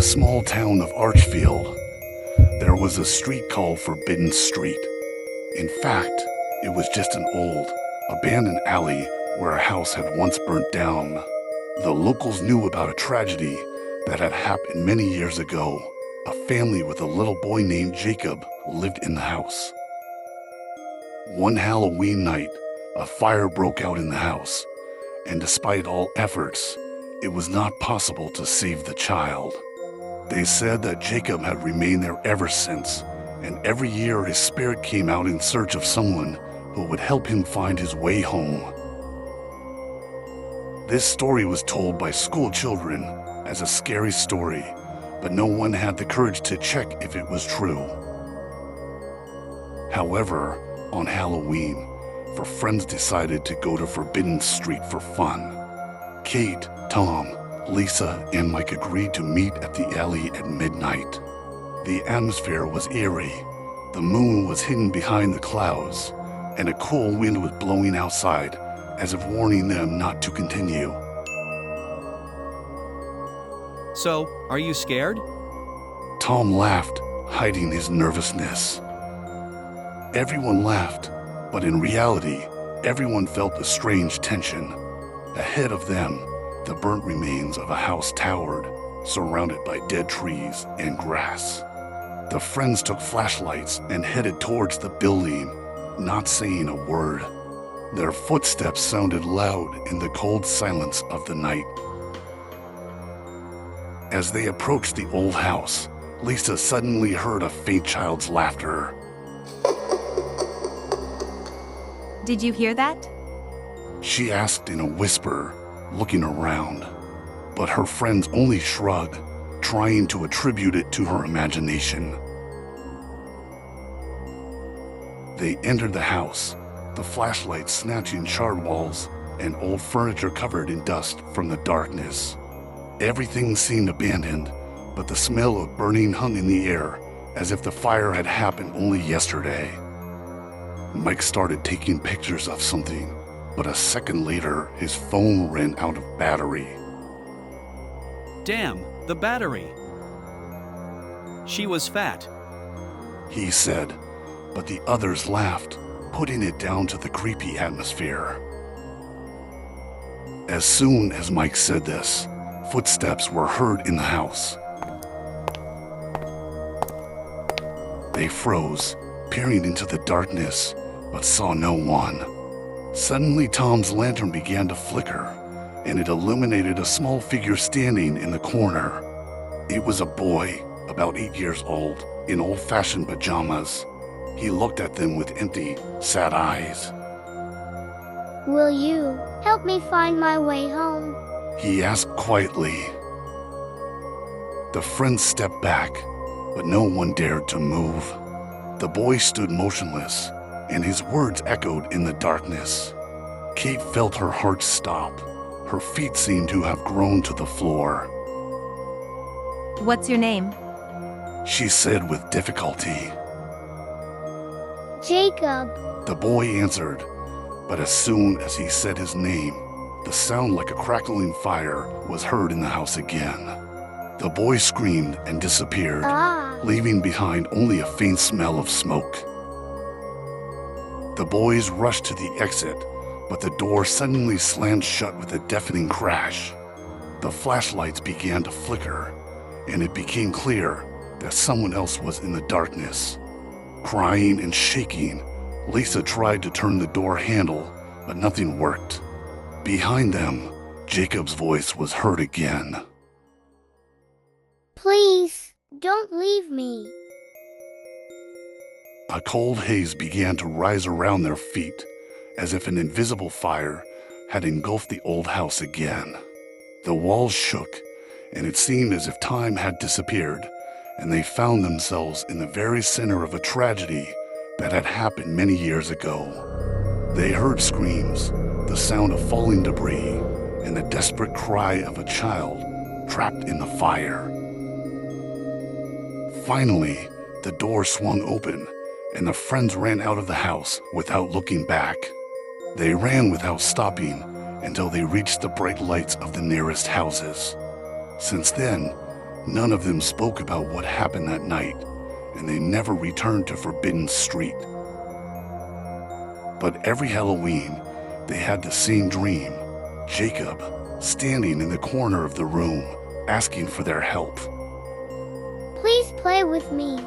small town of Archfield, there was a street called Forbidden Street. In fact, it was just an old, abandoned alley where a house had once burnt down. The locals knew about a tragedy that had happened many years ago. A family with a little boy named Jacob lived in the house. One Halloween night, a fire broke out in the house, and despite all efforts, it was not possible to save the child. They said that Jacob had remained there ever since, and every year his spirit came out in search of someone who would help him find his way home. This story was told by school children as a scary story, but no one had the courage to check if it was true. However, on Halloween, four friends decided to go to Forbidden Street for fun. Kate, Tom, Lisa, and Mike agreed to meet at the alley at midnight. The atmosphere was eerie. The moon was hidden behind the clouds, and a cool wind was blowing outside, as if warning them not to continue. So, are you scared? Tom laughed, hiding his nervousness. Everyone laughed, but in reality, everyone felt a strange tension. Ahead of them, the burnt remains of a house towered, surrounded by dead trees and grass. The friends took flashlights and headed towards the building, not saying a word. Their footsteps sounded loud in the cold silence of the night. As they approached the old house, Lisa suddenly heard a faint child's laughter. Did you hear that? She asked in a whisper, looking around, but her friends only shrugged, trying to attribute it to her imagination. They entered the house, the flashlight snatching charred walls and old furniture covered in dust from the darkness. Everything seemed abandoned, but the smell of burning hung in the air, as if the fire had happened only yesterday. Mike started taking pictures of something, but a second later, his phone ran out of battery. Damn, the battery. She was fat. He said, but the others laughed, putting it down to the creepy atmosphere. As soon as Mike said this, footsteps were heard in the house. They froze, peering into the darkness, but saw no one. Suddenly, Tom's lantern began to flicker, and it illuminated a small figure standing in the corner. It was a boy, about 8 years old, in old-fashioned pajamas. He looked at them with empty, sad eyes. Will you help me find my way home? He asked quietly. The friends stepped back, but no one dared to move. The boy stood motionless, and his words echoed in the darkness. Kate felt her heart stop. Her feet seemed to have grown to the floor. What's your name? She said with difficulty. Jacob. The boy answered, but as soon as he said his name, the sound like a crackling fire was heard in the house again. The boy screamed and disappeared, leaving behind only a faint smell of smoke. The boys rushed to the exit, but the door suddenly slammed shut with a deafening crash. The flashlights began to flicker, and it became clear that someone else was in the darkness. Crying and shaking, Lisa tried to turn the door handle, but nothing worked. Behind them, Jacob's voice was heard again. Please, don't leave me. A cold haze began to rise around their feet, as if an invisible fire had engulfed the old house again. The walls shook, and it seemed as if time had disappeared, and they found themselves in the very center of a tragedy that had happened many years ago. They heard screams, the sound of falling debris, and the desperate cry of a child trapped in the fire. Finally, the door swung open, and the friends ran out of the house without looking back. They ran without stopping until they reached the bright lights of the nearest houses. Since then, None of them spoke about what happened that night, and they never returned to Forbidden Street. But every Halloween, they had the same dream: Jacob standing in the corner of the room, asking for their help. Please play with me.